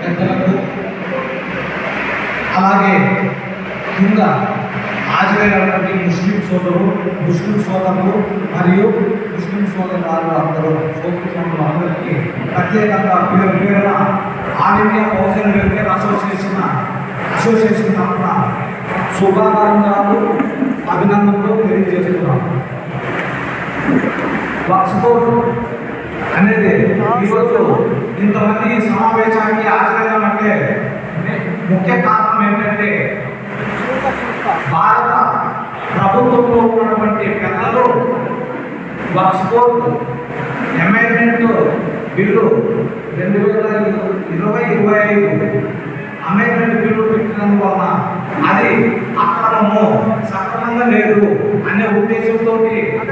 పెద్దలకు అలాగే కింద హాజరైనటువంటి ముస్లిం సోదరులు మరియు ముస్లిం సోదరులు అందరూ సోదరులు అందరికీ ప్రత్యేకంగా పేరున ఆల్ ఇండియా పౌసన్ వెల్ఫేర్ అసోసియేషన్ తరఫున శుభాకాంక్షలు అభినందనలు తెలియజేస్తున్నాము. వక్ఫ్ బోర్డు అనేది ఈరోజు ఇంతమంది సమావేశానికి హాజరైనామంటే ముఖ్య కారణం ఏంటంటే భారత ప్రభుత్వంలో ఉన్నటువంటి పెద్దలు Waqf board amendment bill 2020-25 amendment bill పెట్టడం వలన అది అక్రమము సక్రమంగా లేదు అనే ఉద్దేశంతో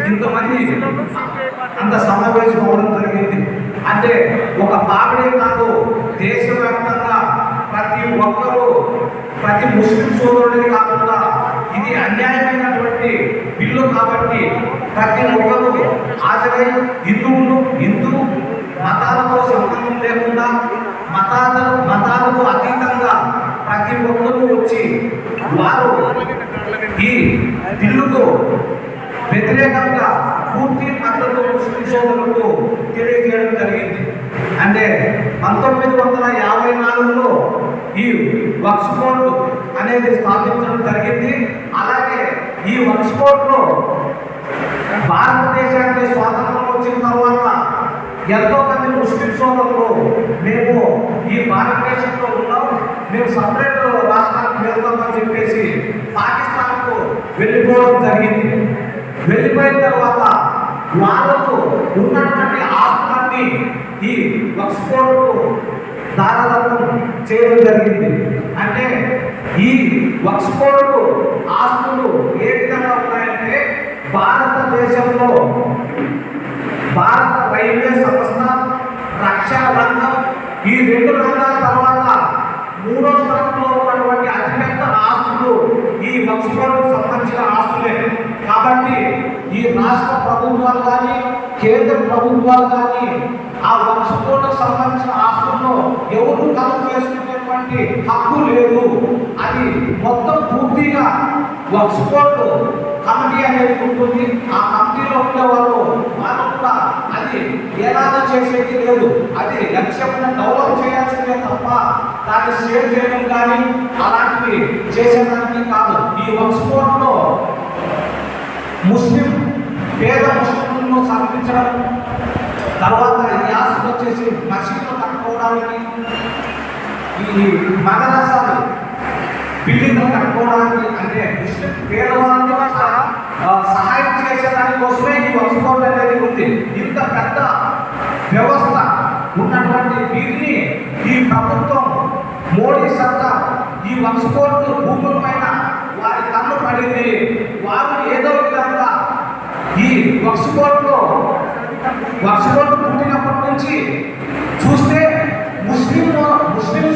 ఇంతమంది అంత సమావేశం అవ్వడం జరిగింది. అంటే ఒక బాబడే కాదు, దేశవ్యాప్తంగా ప్రతి ముస్లిం సోదరుడిని కాకుండా ఇది అన్యాయమైనటువంటి బిల్లు కాబట్టి ప్రతి ఒక్కరు హాజరై హిందూ మతాలతో సంబంధం లేకుండా మతాలకు అతీతంగా ప్రతి ఒక్కరూ వచ్చి వారు ఈ బిల్లుకు వ్యతిరేకంగా పూర్తి మద్దతు ముస్లిం సోదరులకు తెలియజేయడం జరిగింది. అంటే 1954లో ఈ వక్ఫ్ బోర్డు అనేది స్థాపించడం జరిగింది. అలాగే ఈ వక్ఫ్ బోర్డులో భారతదేశానికి స్వాతంత్రం వచ్చిన తర్వాత ఎంతో మంది ముస్లిం సోదరులు మేము ఈ భారతదేశంలో ఉన్నాం, మేము సపరేట్ రాష్ట్రానికి వెళ్తామని చెప్పేసి పాకిస్తాన్కు వెళ్ళిపోవడం జరిగింది. వెళ్ళిపోయిన తర్వాత వాళ్ళకు ఉన్నటువంటి ఆస్తులన్నీ ఈ వక్ఫ్ బోర్డుకు దారదత్తం చేయడం జరిగింది. అంటే ఈ వక్ఫ్ బోర్డు ఆస్తులు ఏ విధంగా ఉన్నాయంటే భారతదేశంలో భారత రైల్వే సంస్థ, రక్షణ రంగం, ఈ 2 రంగాల తర్వాత 3వ స్థానంలో ఉన్నటువంటి అతిపెద్ద ఆస్తులు ఈ వక్ఫ్ బోర్డుకు సంబంధించిన ఆస్తులే. కాబట్టి ఈ రాష్ట్ర ప్రభుత్వాలు కానీ కేంద్ర ప్రభుత్వాలు కానీ ఆ వక్ఫ్ బోర్డుకు సంబంధించిన ఆస్తుల్లో ఎవరు కలుపు చేసుకునేటువంటి హక్కు లేదు. అది మొత్తం పూర్తిగా వక్ఫ్ బోర్డు కమిటీ అనేది ఉంటుంది. ఆ కమిటీలో ఉండేవాళ్ళు వాళ్ళు కూడా అది ఏనాదో చేసేది లేదు. అది లక్ష్యంగా డెవలప్ చేయాల్సిందే తప్ప దాన్ని సేవ్ చేయడం కానీ అలాంటివి చేసేదానికి కాదు. ఈ వక్ఫ్ బోర్డులో పేద ముస్లింలను సమర్పించడం, తర్వాత ఈ ఆస్తులు వచ్చేసి మసీదులు కట్టుకోవడానికి, ఈ మదరసాలు బిల్డింగ్లు కట్టుకోవడానికి, అంటే ముస్లిం పేదవాళ్ళని సహాయం చేసేదాని కోసమే ఈ వక్ఫ్ బోర్డు అనేది ఉంది. ఇంత పెద్ద వ్యవస్థ ఉన్నటువంటి వీటిని ఈ ప్రభుత్వం మోడీ సర్కార్ ఈ వక్ఫ్ బోర్డు భూముల పైన వారి కన్ను పడింది. వారు ఏదో విధంగా ఈ వక్ఫ్ బోర్డు పుట్టినప్పటి నుంచి చూస్తే ముస్లిం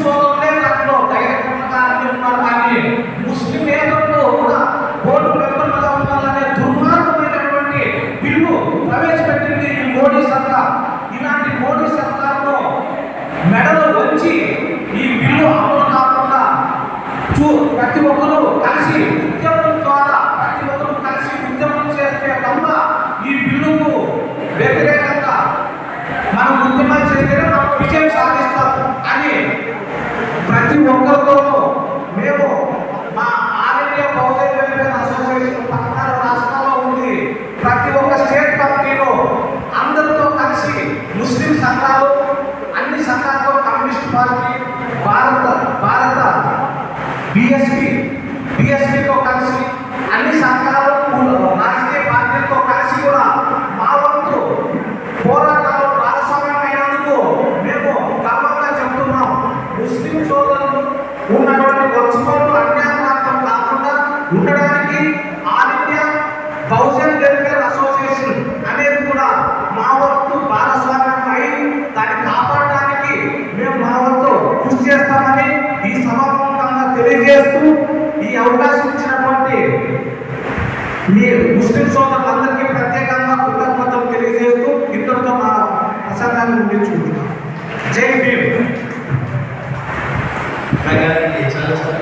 సోదరులే దాంట్లో డైరెక్టర్గా ఉన్నారు, కానీ ముస్లిం ఏదో కూడా బోర్డు మెంబర్లుగా ఉండాలనే దుర్మార్గమైనటువంటి బిల్లు ప్రవేశపెట్టింది ఈ మోడీ సర్కార్. ఇలాంటి మోడీ సర్కార్ను మెడలు వచ్చి ఈ బిల్లు అమలు కాకుండా ప్రతి ఒక్కరూ కలిసి ఉద్యమం ద్వారా చేస్తే తప్ప ఈ బిల్లుకు వ్యతిరేకంగా మనం ఉద్యమం చేస్తే మనం విజయం సాధిస్తాం అని ప్రతి ఒక్కరితోనూ మేము మా ఆల్ ఇండియా పౌసన్ వెల్ఫేర్ అసోసియేషన్ 16 రాష్ట్రాల్లో ఉంది. ప్రతి ఒక్క స్టేట్ కమిటీలో అందరితో కలిసి ముస్లిం సంఘాలు, అన్ని సంఘాలతో, కమ్యూనిస్ట్ పార్టీ, భారత బిఎస్పీతో కలిసి అన్ని సంఘాలు, రాజకీయ పార్టీలతో కలిసి కూడా మా వంతు పోరాటాలు భాగస్వామ్యమైనందుకు మేము గర్వంగా చెబుతున్నాం. ముస్లిం సోదరులు ఉన్నటువంటి వక్ఫ్ బోర్డు అన్యాయం కాకుండా ఉండడానికి ఆల్ ఇండియా పౌసన్ వెల్ఫేర్ అసోసియేషన్ అనేది కూడా మా వంతు భాగస్వామ్యం అయి దాన్ని కాపాడడానికి మేము మా వంతు కృషి చేస్తామని ఈ సభాముఖంగా తెలియజేస్తూ ఈ అవకాశం ఇచ్చినటువంటి ఈ ముస్లిం సోదరులందరికీ ప్రత్యేకంగా కృతజ్ఞతలు తెలియజేస్తూ ఇంతటితో మా ప్రసంగాన్ని ముగించుకుంటున్నాం. జై భీమ్. ప్రగానికి చాలా చాలా